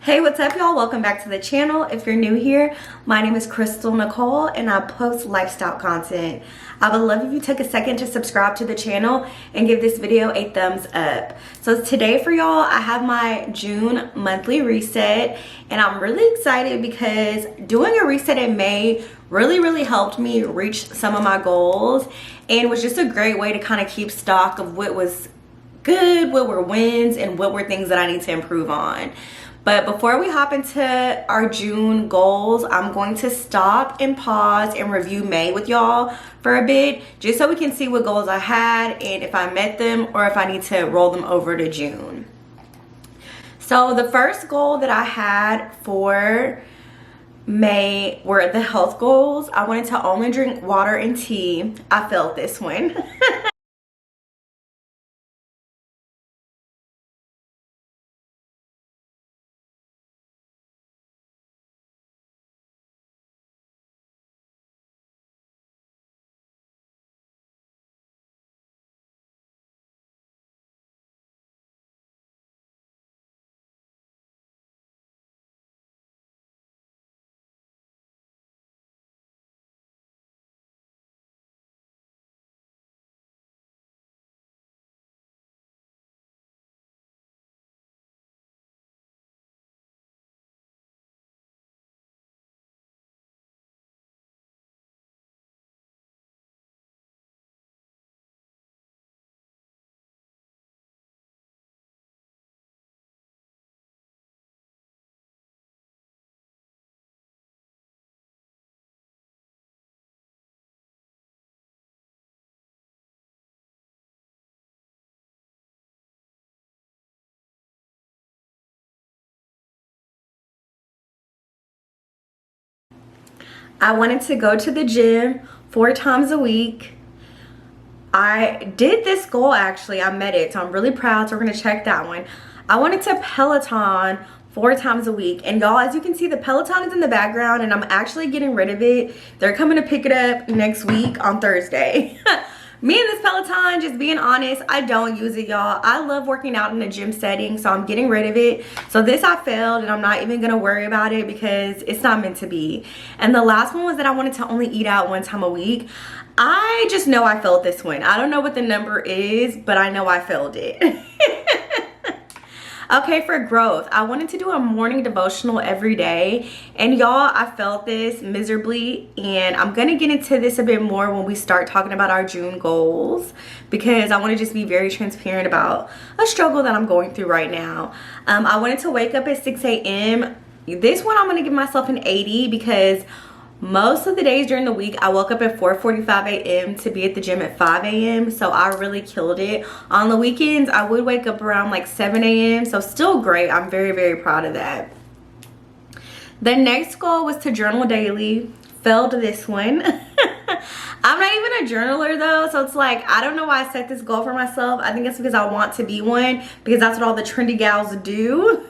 Hey, what's up y'all? Welcome back to the channel. If you're new here, my name is Crystal Nicole and I post lifestyle content. I would love if you took a second to subscribe to the channel and give this video a thumbs up. So today for y'all, I have my June monthly reset and I'm really excited because doing a reset in May really helped me reach some of my goals and was just a great way to kind of keep stock of what was good, what were wins, and what were things that I need to improve on. But before we hop into our June goals, I'm going to stop and pause and review May with y'all for a bit, just so we can see what goals I had and if I met them or if I need to roll them over to June. So the first goal that I had for May were the health goals. I wanted to only drink water and tea. I felt this one. I wanted to go to the gym 4 times a week. I did this goal actually, I met it, so I'm really proud, so we're gonna check that one. I wanted to Peloton 4 times a week, and y'all, as you can see, the Peloton is in the background and I'm actually getting rid of it. They're coming to pick it up next week on Thursday. Me and this Peloton, just being honest, I don't use it, y'all. I love working out in a gym setting, so I'm getting rid of it. So this I failed, and I'm not even gonna worry about it because it's not meant to be. And the last one was that I wanted to only eat out 1 time a week. I just know I failed this one. I don't know what the number is, but I know I failed it. Okay, for growth, I wanted to do a morning devotional every day, and y'all, I felt this miserably, and I'm gonna get into this a bit more when we start talking about our June goals, because I want to just be very transparent about a struggle that I'm going through right now. I wanted to wake up at 6 a.m. This one I'm gonna give myself an 80 because most of the days during the week I woke up at 4:45 a.m. to be at the gym at 5 a.m. so I really killed it. On the weekends I would wake up around like 7 a.m. so still great. I'm very proud of that. The next goal was to journal daily. Failed this one. I'm not even a journaler though, so it's like I don't know why I set this goal for myself. I think it's because I want to be one, because that's what all the trendy gals do.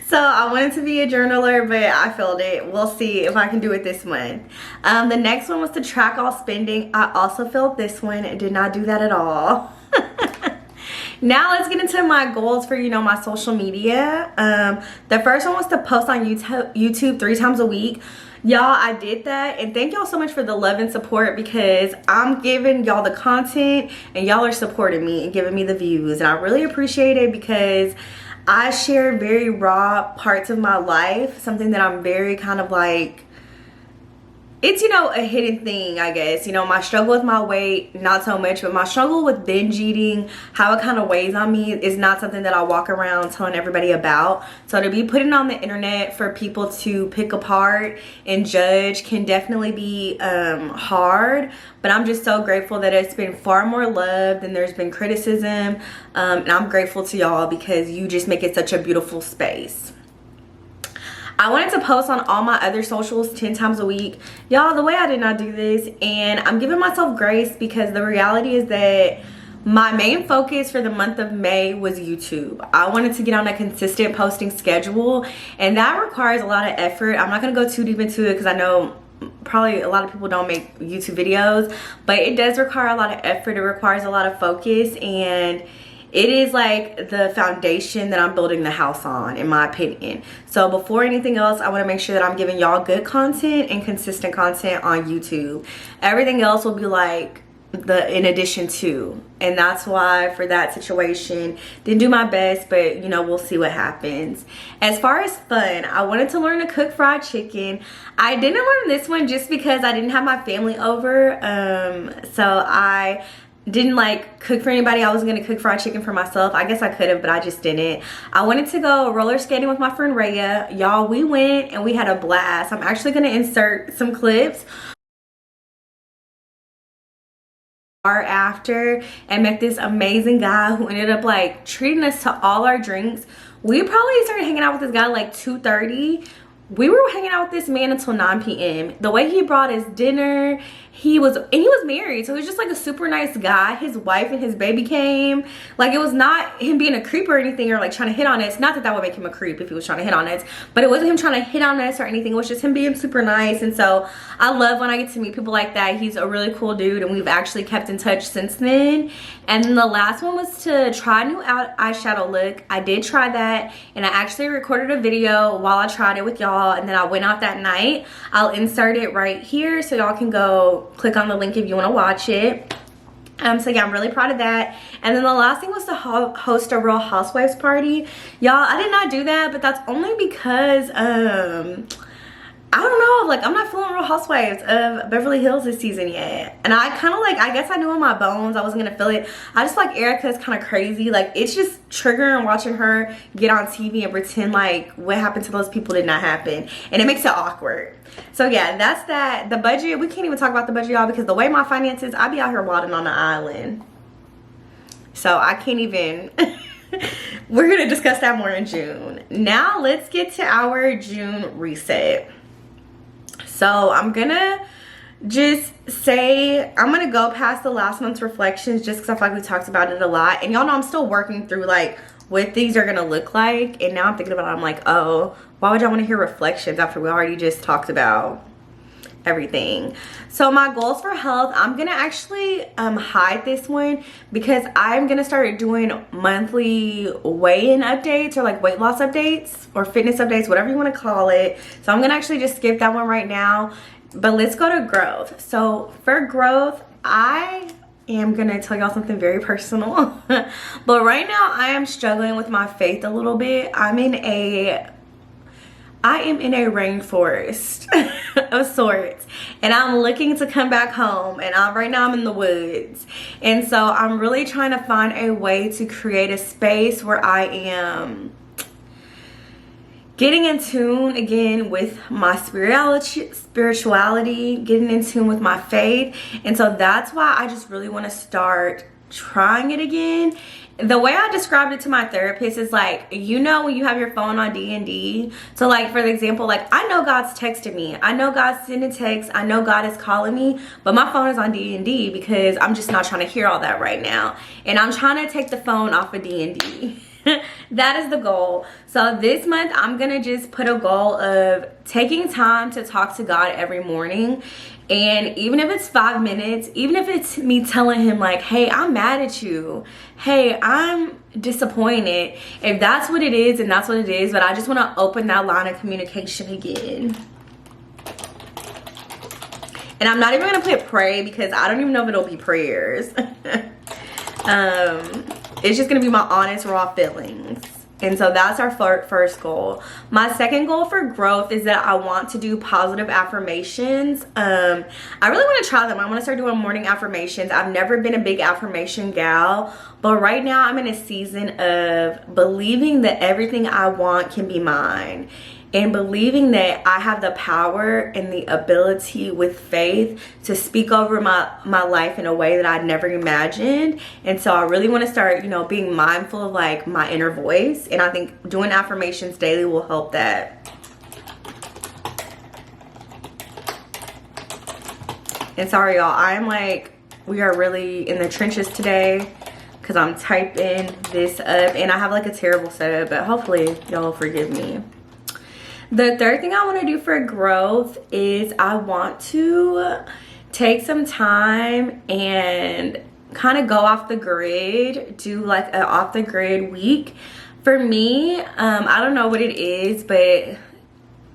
So I wanted to be a journaler, but I failed it. We'll see if I can do it this month. The next one was to track all spending. I also failed this one. I did not do that at all. Now let's get into my goals for, my social media. The first one was to post on YouTube 3 times a week. Y'all, I did that, and thank y'all so much for the love and support, because I'm giving y'all the content and y'all are supporting me and giving me the views, and I really appreciate it because I share very raw parts of my life, something that I'm very kind of like, it's, a hidden thing, I guess. My struggle with my weight, not so much, but my struggle with binge eating, how it kind of weighs on me, is not something that I walk around telling everybody about. So to be putting on the internet for people to pick apart and judge can definitely be hard, but I'm just so grateful that it's been far more love than there's been criticism, and I'm grateful to y'all because you just make it such a beautiful space. I wanted to post on all my other socials 10 times a week. Y'all, the way I did not do this, and I'm giving myself grace because the reality is that my main focus for the month of May was YouTube. I wanted to get on a consistent posting schedule, and that requires a lot of effort. I'm not gonna go too deep into it because I know probably a lot of people don't make YouTube videos, but it does require a lot of effort. It requires a lot of focus, and it is like the foundation that I'm building the house on, in my opinion. So before anything else, I want to make sure that I'm giving y'all good content and consistent content on YouTube. Everything else will be like the in addition to, and that's why for that situation didn't do my best, but you know, we'll see what happens. As far as fun, I wanted to learn to cook fried chicken. I didn't learn this one just because I didn't have my family over, so I didn't like cook for anybody. I was gonna cook fried chicken for myself. I guess I could have, but I just didn't. I wanted to go roller skating with my friend Raya. Y'all, we went and we had a blast. I'm actually gonna insert some clips after and met this amazing guy who ended up like treating us to all our drinks. We probably started hanging out with this guy like 2:30. We were hanging out with this man until 9 p.m. The way he brought his dinner, he was married, so he was just like a super nice guy. His wife and his baby came. Like, it was not him being a creep or anything, or like trying to hit on us. Not that that would make him a creep if he was trying to hit on us, but it wasn't him trying to hit on us or anything. It was just him being super nice. And so I love when I get to meet people like that. He's a really cool dude, and we've actually kept in touch since then. And then the last one was to try a new eyeshadow look. I did try that, and I actually recorded a video while I tried it with y'all, and then I went out that night. I'll insert it right here so y'all can go click on the link if you want to watch it. So yeah, I'm really proud of that. And then the last thing was to host a Real Housewives party. Y'all, I did not do that, but that's only because I don't know, like, I'm not feeling Real Housewives of Beverly Hills this season yet. And I kind of like, I guess I knew in my bones I wasn't gonna feel it. I just like Erica's kind of crazy. Like, it's just triggering watching her get on TV and pretend like what happened to those people did not happen. And it makes it awkward. So yeah, that's that. The budget, we can't even talk about the budget, y'all, because the way my finances, I be out here wilding on the island. So I can't even. We're gonna discuss that more in June. Now let's get to our June reset. So I'm gonna just say, I'm gonna go past the last month's reflections just because I feel like we talked about it a lot. And y'all know I'm still working through like what these are gonna look like. And now I'm thinking about it, I'm like, oh, why would y'all want to hear reflections after we already just talked about everything? So my goals for health, I'm gonna actually hide this one because I'm gonna start doing monthly weigh-in updates, or like weight loss updates or fitness updates, whatever you want to call it. So I'm gonna actually just skip that one right now, but let's go to growth. So for growth, I am gonna tell y'all something very personal. But right now I am struggling with my faith a little bit. I am in a rainforest of sorts, and I'm looking to come back home, and right now I'm in the woods. And so I'm really trying to find a way to create a space where I am getting in tune again with my spirituality, getting in tune with my faith. And so that's why I just really want to start trying it again. The way I described it to my therapist is like, you know, when you have your phone on D&D. So like, for example, like, I know God's texting me, I know God's sending texts, I know God is calling me, but my phone is on D&D because I'm just not trying to hear all that right now. And I'm trying to take the phone off of D&D. That is the goal. So this month I'm gonna just put a goal of taking time to talk to God every morning. And even if it's 5 minutes, even if it's me telling him like, hey, I'm mad at you, hey, I'm disappointed, if that's what it is, and that's what it is. But I just want to open that line of communication again. And I'm not even gonna put pray because I don't even know if it'll be prayers. It's just gonna be my honest, raw feelings. And so that's our first goal. My second goal for growth is that I want to do positive affirmations. I really want to try them. I want to start doing morning affirmations. I've never been a big affirmation gal, but right now I'm in a season of believing that everything I want can be mine, and believing that I have the power and the ability with faith to speak over my life in a way that I'd never imagined. And so I really want to start, you know, being mindful of like my inner voice. And I think doing affirmations daily will help that. And sorry, y'all, I'm like, we are really in the trenches today because I'm typing this up and I have like a terrible setup, but hopefully y'all forgive me. The third thing I want to do for growth is I want to take some time and kind of go off the grid, do like an off the grid week. For me, I don't know what it is, but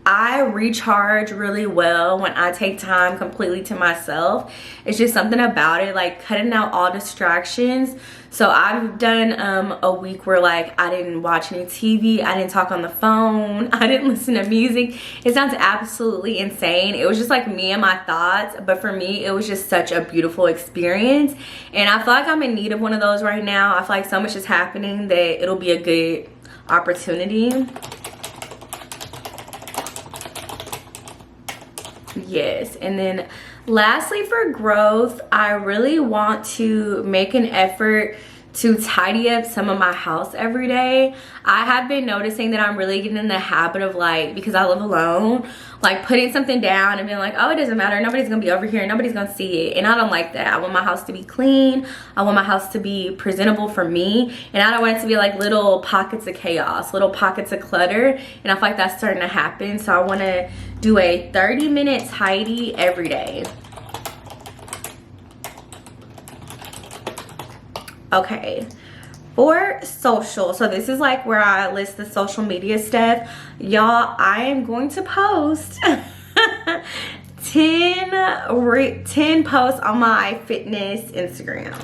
I recharge really well when I take time completely to myself. It's just something about it, like cutting out all distractions. So I've done a week where like I didn't watch any TV, I didn't talk on the phone, I didn't listen to music. It sounds absolutely insane. It was just like me and my thoughts, but for me it was just such a beautiful experience, and I feel like I'm in need of one of those right now. I feel like so much is happening that it'll be a good opportunity. Yes. And then lastly, for growth, I really want to make an effort to tidy up some of my house every day. I have been noticing that I'm really getting in the habit of, like, because I live alone, like putting something down and being like, oh, it doesn't matter, nobody's gonna be over here, nobody's gonna see it. And I don't like that. I want my house to be clean, I want my house to be presentable for me, and I don't want it to be like little pockets of chaos, little pockets of clutter. And I feel like that's starting to happen. So I want to do a 30-minute tidy every day. Okay, for social, so this is like where I list the social media stuff. Y'all, I am going to post 10 posts on my fitness Instagram.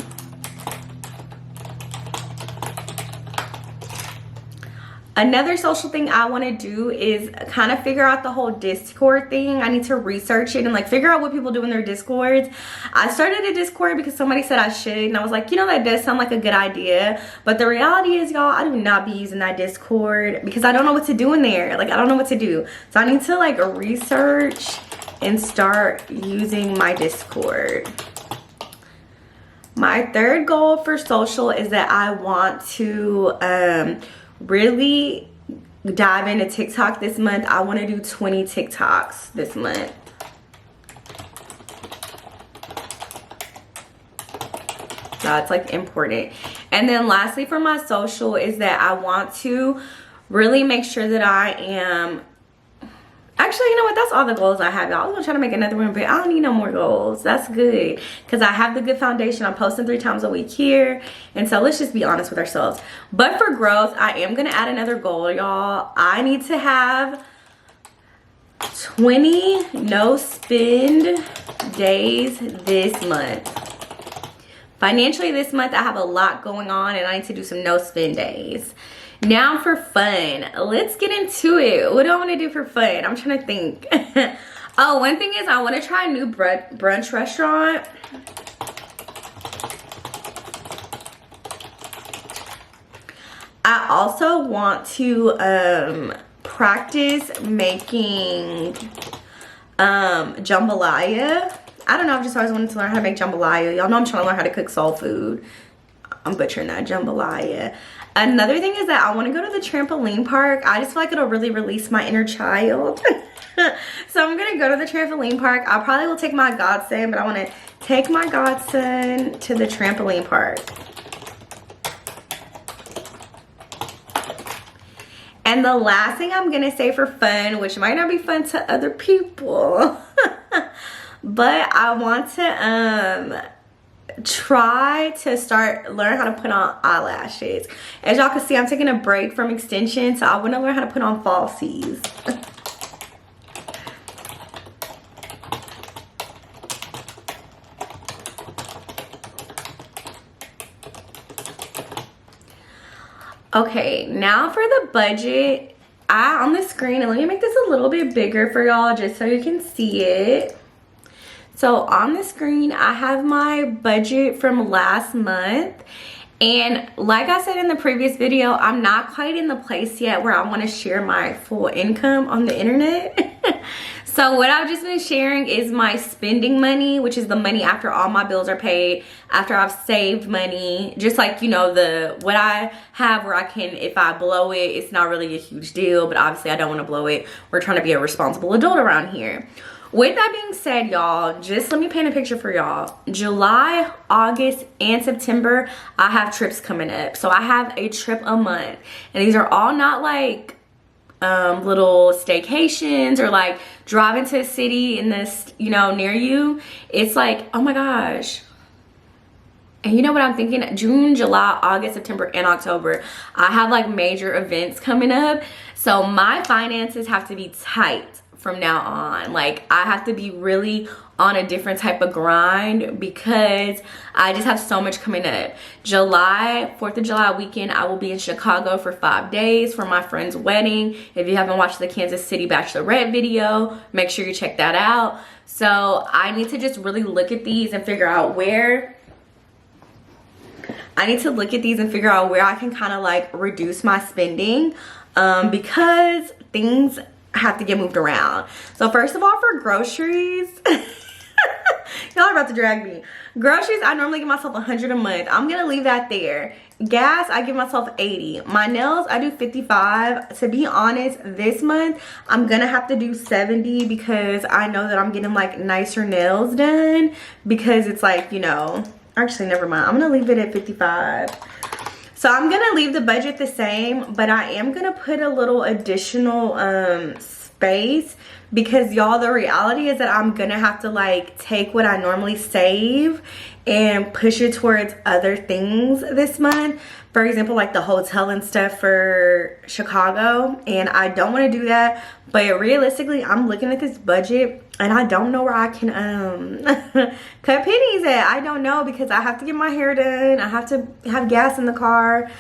Another social thing I want to do is kind of figure out the whole Discord thing. I need to research it and like figure out what people do in their Discords. I started a Discord because somebody said I should, and I was like, you know, that does sound like a good idea. But the reality is, y'all, I do not be using that Discord because I don't know what to do in there. Like, I don't know what to do. So I need to like research and start using my Discord. My third goal for social is that I want to really dive into TikTok this month. I want to do 20 TikToks this month. That's like important. And then lastly for my social is that I want to really make sure that I am, actually, you know what, that's all the goals I have, y'all. I was gonna try to make another one, but I don't need no more goals. That's good, because I have the good foundation. I'm posting 3 times a week here, and so let's just be honest with ourselves. But for growth, I am gonna add another goal, y'all. I need to have 20 no spend days this month. Financially this month, I have a lot going on, and I need to do some no spend days. Now for fun, let's get into it. What do I want to do for fun? I'm trying to think. Oh, one thing is I want to try a new brunch restaurant. I also want to practice making jambalaya. I don't know, I've just always wanted to learn how to make jambalaya. Y'all know I'm trying to learn how to cook soul food. I'm butchering that, jambalaya. Another thing is that I want to go to the trampoline park. I just feel like it'll really release my inner child. So I'm going to go to the trampoline park. I probably will take my godson, but I want to take my godson to the trampoline park. And the last thing I'm going to say for fun, which might not be fun to other people, but I want to try to learn how to put on eyelashes. As y'all can see, I'm taking a break from extension, so I want to learn how to put on falsies. Okay, now for the budget. On the screen, and let me make this a little bit bigger for y'all just so you can see it. So on the screen, I have my budget from last month. And like I said in the previous video, I'm not quite in the place yet where I want to share my full income on the internet. So what I've just been sharing is my spending money, which is the money after all my bills are paid, after I've saved money, just like, you know, what I have where I can, if I blow it, it's not really a huge deal, but obviously I don't want to blow it. We're trying to be a responsible adult around here. With that being said, y'all, just let me paint a picture for y'all. July, August, and September, I have trips coming up. So I have a trip a month. And these are all not like little staycations or like driving to a city in this, you know, near you. It's like, oh my gosh, And you know what I'm thinking? June, July, August, September, and October, I have like major events coming up. So my finances have to be tight from now on. Like I have to be really on a different type of grind because I just have so much coming up. July, 4th of July weekend, I will be in Chicago for 5 days for my friend's wedding. If you haven't watched the Kansas City Bachelorette video, make sure you check that out. So I need to just really look at these and figure out where I can kind of like reduce my spending because things have to get moved around. So first of all, for groceries, y'all are about to drag me. Groceries, I normally give myself $100 a month. I'm gonna leave that there. Gas, I give myself $80. My nails, I do $55. To be honest, this month I'm gonna have to do $70 because I know that I'm getting like nicer nails done because it's like, you know, actually never mind, I'm gonna leave it at $55. So I'm gonna leave the budget the same, but I am gonna put a little additional space because y'all, the reality is that I'm gonna have to like take what I normally save and push it towards other things this month. For example, like the hotel and stuff for Chicago, and I don't want to do that. But realistically, I'm looking at this budget and I don't know where I can cut pennies at. I don't know because I have to get my hair done. I have to have gas in the car.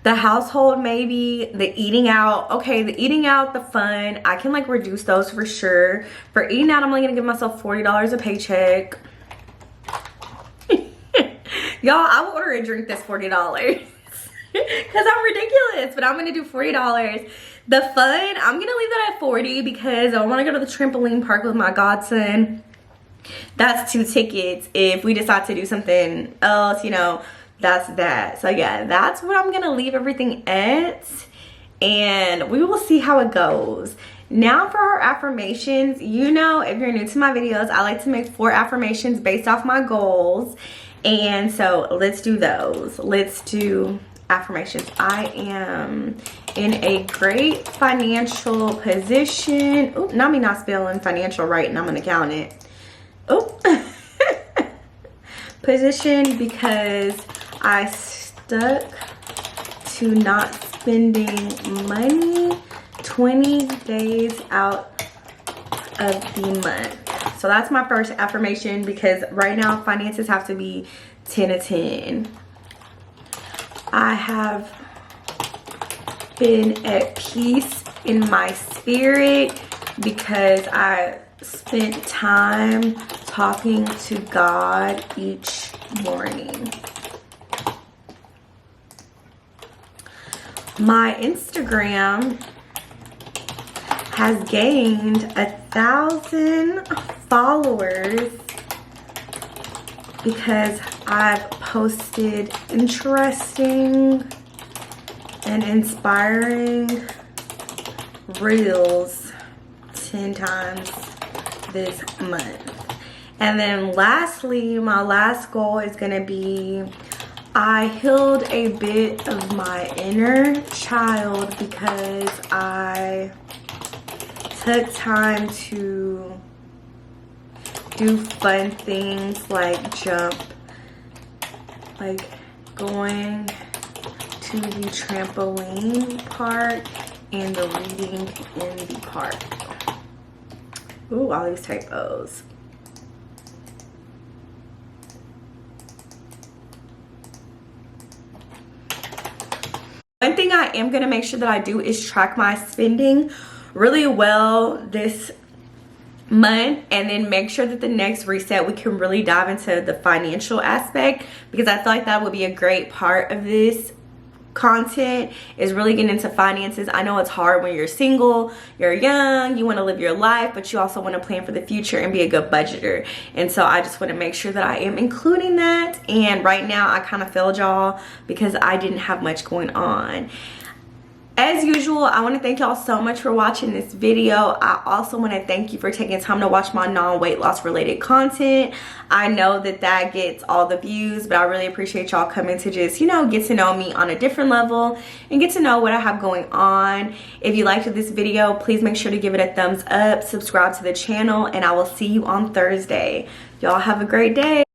The household, maybe. The eating out. Okay, the eating out, the fun. I can like reduce those for sure. For eating out, I'm only going to give myself $40 a paycheck. Y'all, I will order a drink that's $40. Because I'm ridiculous, but I'm gonna do $40. The fun, I'm gonna leave that at $40 because I want to go to the trampoline park with my godson. That's 2 tickets. If we decide to do something else, you know, that's that. So yeah, that's what I'm gonna leave everything at, and we will see how it goes. Now for our affirmations. You know, if you're new to my videos, I like to make 4 affirmations based off my goals, and so let's do those. Let's do affirmations. I am in a great financial position. Oh, not me not spelling financial right, and I'm gonna count it. Oh, position because I stuck to not spending money 20 days out of the month. So that's my first affirmation because right now finances have to be 10 of 10. I have been at peace in my spirit because I spent time talking to God each morning. My Instagram has gained 1,000 followers because I've posted interesting and inspiring reels 10 times this month. And then lastly, my last goal is gonna be I healed a bit of my inner child because I took time to do fun things like jump, like going to the trampoline park and the reading in the park. Ooh, all these typos. One thing I am going to make sure that I do is track my spending really well this month, and then make sure that the next reset we can really dive into the financial aspect, because I feel like that would be a great part of this content, is really getting into finances. I know it's hard when you're single, you're young, you want to live your life, but you also want to plan for the future and be a good budgeter. And so I just want to make sure that I am including that. And right now I kind of failed y'all because I didn't have much going on. As usual, I want to thank y'all so much for watching this video. I also want to thank you for taking time to watch my non-weight loss related content. I know that that gets all the views, but I really appreciate y'all coming to just, you know, get to know me on a different level and get to know what I have going on. If you liked this video, please make sure to give it a thumbs up, subscribe to the channel, and I will see you on Thursday. Y'all have a great day.